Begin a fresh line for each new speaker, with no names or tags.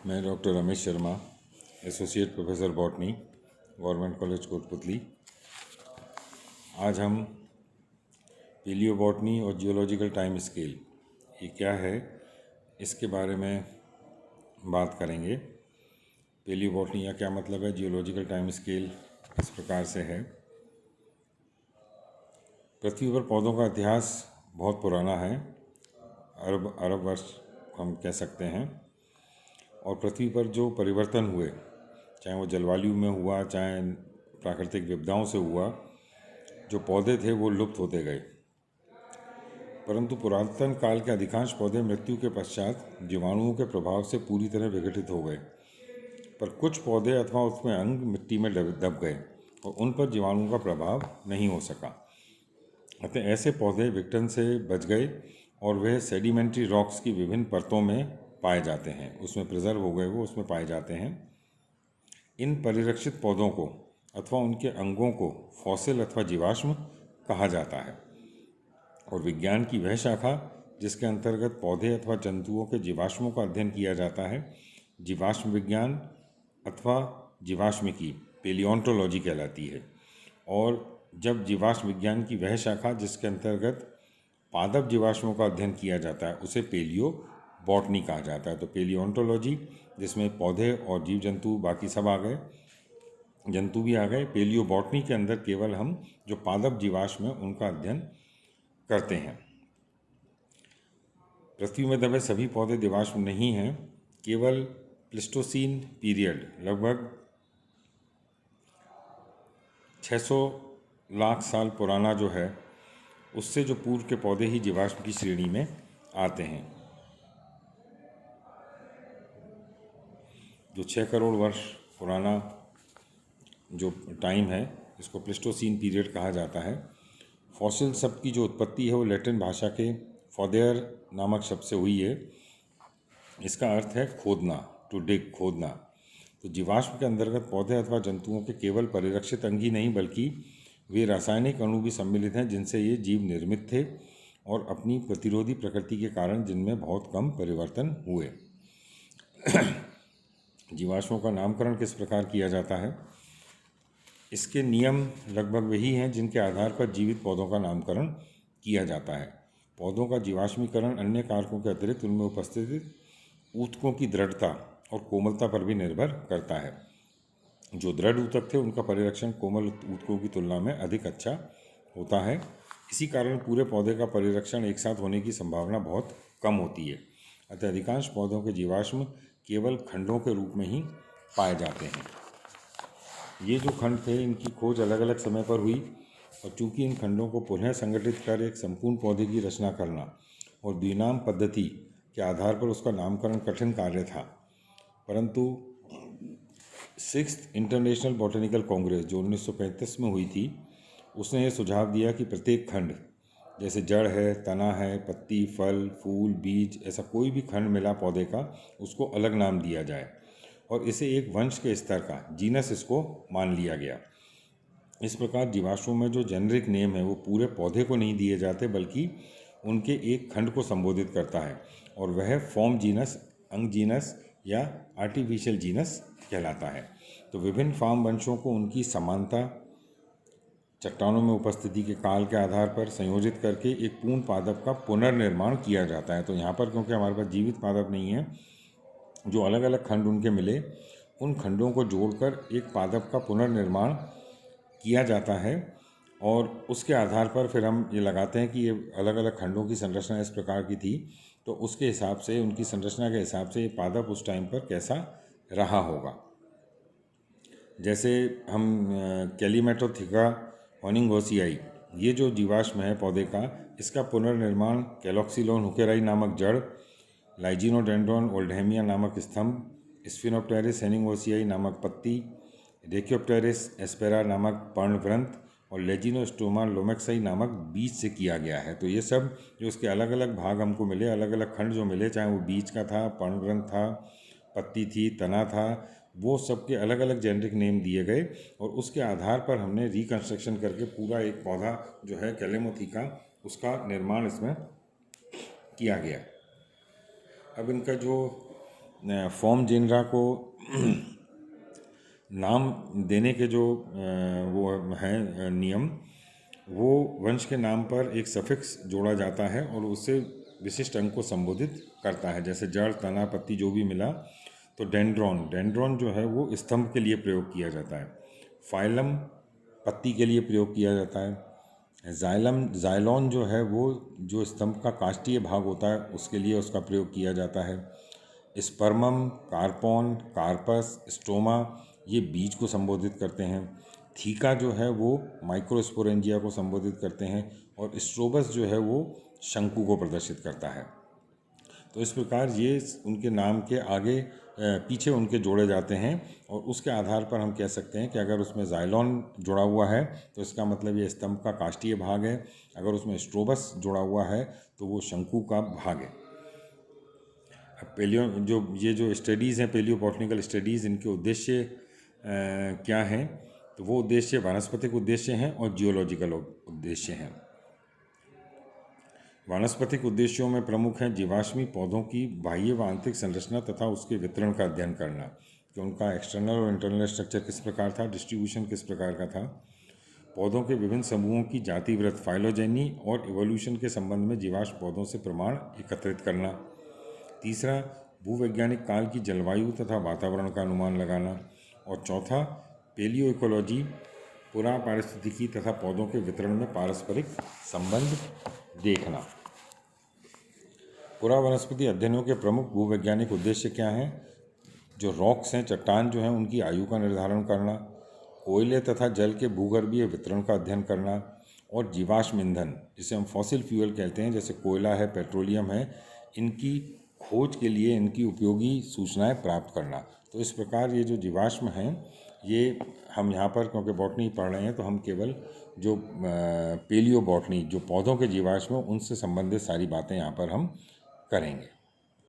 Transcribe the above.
मैं doctor Ramesh Sharma, associate professor botany, government college Kotputli. आज हम पेलियोबॉटनी और जियोलॉजिकल टाइम स्केल ये क्या है इसके बारे में बात करेंगे। पेलियोबॉटनी का क्या मतलब है, जियोलॉजिकल टाइम स्केल इस प्रकार से है। पृथ्वी पर पौधों का इतिहास बहुत पुराना है, अरब अरब वर्ष हम कह सकते हैं। और पृथ्वी पर जो परिवर्तन हुए, चाहे वो जलवायु में हुआ, चाहे प्राकृतिक विपदाओं से हुआ, जो पौधे थे वो लुप्त होते गए। परंतु पुरातन काल के अधिकांश पौधे मृत्यु के पश्चात जीवाणुओं के प्रभाव से पूरी तरह विघटित हो गए, पर कुछ पौधे अथवा उसमें अंग मिट्टी में दब गए और उन पर जीवाणुओं का प्रभाव नहीं हो सका। अतः ऐसे पौधे विघटन से बच गए और वह सेडिमेंट्री रॉक्स की विभिन्न परतों में पाए जाते हैं, उसमें प्रिजर्व हो गए, वो उसमें पाए जाते हैं। इन परिरक्षित पौधों को अथवा उनके अंगों को फॉसिल अथवा जीवाश्म कहा जाता है। और विज्ञान की वह शाखा जिसके अंतर्गत पौधे अथवा जंतुओं के जीवाश्मों का अध्ययन किया जाता है, जीवाश्म विज्ञान अथवा जीवाश्मिकी पेलियोंटोलॉजी कहलाती है। और जब जीवाश्म विज्ञान की वह शाखा जिसके अंतर्गत पादप जीवाश्मों का अध्ययन किया जाता है उसे पेलियो बॉटनी कहा जाता है। तो पेलियोंटोलॉजी जिसमें पौधे और जीव जंतु बाकी सब आ गए, जंतु भी आ गए। पेलियो बॉटनी के अंदर केवल हम जो पादप जीवाश्म हैं उनका अध्ययन करते हैं। पृथ्वी में दबे सभी पौधे जीवाश्म नहीं हैं, केवल प्लिस्टोसीन पीरियड लगभग 600 लाख साल पुराना जो है, उससे जो पूर्व के पौधे ही जीवाश्म की श्रेणी में आते हैं। जो 6 करोड़ वर्ष पुराना जो टाइम है, इसको प्लिस्टोसीन पीरियड कहा जाता है। फॉसिल शब्द की जो उत्पत्ति है वो लैटिन भाषा के फॉदेयर नामक शब्द से हुई है। इसका अर्थ है खोदना, टू डिग, खोदना। तो जीवाश्म के अंतर्गत पौधे अथवा जंतुओं के केवल परिरक्षित अंग ही नहीं बल्कि वे रासायनिक अणु भी सम्मिलित हैं जिनसे ये जीव निर्मित थे और अपनी प्रतिरोधी प्रकृति के कारण जिनमें बहुत कम परिवर्तन हुए। जीवाश्मों का नामकरण किस प्रकार किया जाता है? इसके नियम लगभग वही हैं जिनके आधार पर जीवित पौधों का नामकरण किया जाता है। पौधों का जीवाश्मीकरण अन्य कारकों के अतिरिक्त उनमें उपस्थित ऊतकों की दृढ़ता और कोमलता पर भी निर्भर करता है। जो दृढ़ ऊतक थे उनका परिरक्षण कोमल ऊतकों की तुलना में अधिक अच्छा होता है। इसी कारण पूरे पौधे का परिरक्षण एक साथ होने की संभावना बहुत कम होती है। अतः अधिकांश पौधों के जीवाश्म केवल खंडों के रूप में ही पाए जाते हैं। ये जो खंड थे इनकी खोज अलग अलग समय पर हुई और चूंकि इन खंडों को पुनः संगठित कर एक संपूर्ण पौधे की रचना करना और द्विनाम पद्धति के आधार पर उसका नामकरण कठिन कार्य था, परंतु 6th इंटरनेशनल बॉटनिकल कांग्रेस जो 1935 में हुई थी, उसने ये सुझाव दिया कि प्रत्येक खंड, जैसे जड़ है, तना है, पत्ती, फल, फूल, बीज, ऐसा कोई भी खंड मिला पौधे का, उसको अलग नाम दिया जाए और इसे एक वंश के स्तर का, जीनस, इसको मान लिया गया। इस प्रकार जीवाश्मों में जो जेनरिक नेम है वो पूरे पौधे को नहीं दिए जाते बल्कि उनके एक खंड को संबोधित करता है और वह फॉर्म जीनस, अंग जीनस या आर्टिफिशियल जीनस कहलाता है। तो विभिन्न फार्म वंशों को उनकी समानता, चट्टानों में उपस्थिति के काल के आधार पर संयोजित करके एक पूर्ण पादप का पुनर्निर्माण किया जाता है। तो यहाँ पर क्योंकि हमारे पास जीवित पादप नहीं है, जो अलग अलग खंड उनके मिले, उन खंडों को जोड़कर एक पादप का पुनर्निर्माण किया जाता है और उसके आधार पर फिर हम ये लगाते हैं कि ये अलग अलग खंडों की संरचना इस प्रकार की थी, तो उसके हिसाब से, उनकी संरचना के हिसाब से ये पादप उस टाइम पर कैसा रहा होगा। जैसे हम कैलीमेटोथिका होनिंगोसियाई, ये जो जीवाश्म है पौधे का, इसका पुनर्निर्माण कैलॉक्सिलोन हुकेराई नामक जड़, लाइजिनोडेंड्रॉन ओल्डहेमिया नामक स्तंभ, स्फिनोप्टेरिस हेनिंगोसियाई नामक पत्ती, रेक्योप्टेरिस एस्पेरा नामक पर्णवृंत और लेजिनोस्टोमा लोमेक्साई नामक बीज से किया गया है। तो ये सब जो इसके अलग अलग भाग हमको मिले, अलग अलग खंड जो मिले, चाहे वो बीज का था, पर्णवृंत था, पत्ती थी, तना था, वो सब के अलग अलग जेनेरिक नेम दिए गए और उसके आधार पर हमने रिकन्स्ट्रक्शन करके पूरा एक पौधा जो है कैलेमोथिका, उसका निर्माण इसमें किया गया। अब इनका जो फॉर्म जेनरा को नाम देने के जो वो हैं नियम, वो वंश के नाम पर एक सफिक्स जोड़ा जाता है और उससे विशिष्ट अंग को संबोधित करता है। जैसे जड़, तना, पत्ती जो भी मिला तो डेंड्रॉन जो है वो स्तंभ के लिए प्रयोग किया जाता है। फाइलम पत्ती के लिए प्रयोग किया जाता है। जाइलॉन जो है वो जो स्तंभ का काष्ठीय भाग होता है उसके लिए उसका प्रयोग किया जाता है। स्पर्मम, कार्पॉन, कार्पस, स्ट्रोमा ये बीज को संबोधित करते हैं। थीका जो है वो माइक्रोस्पोरेंजिया को संबोधित करते हैं और स्ट्रोबस जो है वो शंकु को प्रदर्शित करता है। तो इस प्रकार ये उनके नाम के आगे पीछे उनके जोड़े जाते हैं और उसके आधार पर हम कह सकते हैं कि अगर उसमें जाइलॉन जुड़ा हुआ है तो इसका मतलब ये स्तंभ का काष्ठीय भाग है, अगर उसमें स्ट्रोबस जुड़ा हुआ है तो वो शंकु का भाग है। जो स्टडीज़ हैं, पेलियोबॉटनिकल स्टडीज़, इनके उद्देश्य क्या हैं? तो वो उद्देश्य वानस्पतिक उद्देश्य हैं और जियोलॉजिकल उद्देश्य हैं। वानस्पतिक उद्देश्यों में प्रमुख हैं जीवाश्मी पौधों की बाह्य व आंतरिक संरचना तथा उसके वितरण का अध्ययन करना, कि उनका एक्सटर्नल और इंटरनल स्ट्रक्चर किस प्रकार था, डिस्ट्रीब्यूशन किस प्रकार का था। पौधों के विभिन्न समूहों की जातिवृत्त, फाइलोजेनी और इवोल्यूशन के संबंध में जीवाश्म पौधों से प्रमाण एकत्रित करना। तीसरा, भूवैज्ञानिक काल की जलवायु तथा वातावरण का अनुमान लगाना। और चौथा, पेलियो इकोलॉजी, पुरा पारिस्थितिकी तथा पौधों के वितरण में पारस्परिक संबंध देखना। पुरा वनस्पति अध्ययनों के प्रमुख भूवैज्ञानिक उद्देश्य क्या हैं? जो रॉक्स हैं, चट्टान जो हैं, उनकी आयु का निर्धारण करना, कोयले तथा जल के भूगर्भीय वितरण का अध्ययन करना, और जीवाश्म ईंधन जिसे हम फॉसिल फ्यूल कहते हैं, जैसे कोयला है, पेट्रोलियम है, इनकी खोज के लिए इनकी उपयोगी सूचनाएं प्राप्त करना। तो इस प्रकार ये जो जीवाश्म हैं, ये हम यहाँ पर क्योंकि बॉटनी पढ़ रहे हैं तो हम केवल जो पेलियो बॉटनी, जो पौधों के जीवाश्म हैं, उनसे संबंधित सारी बातें यहाँ पर हम करेंगे।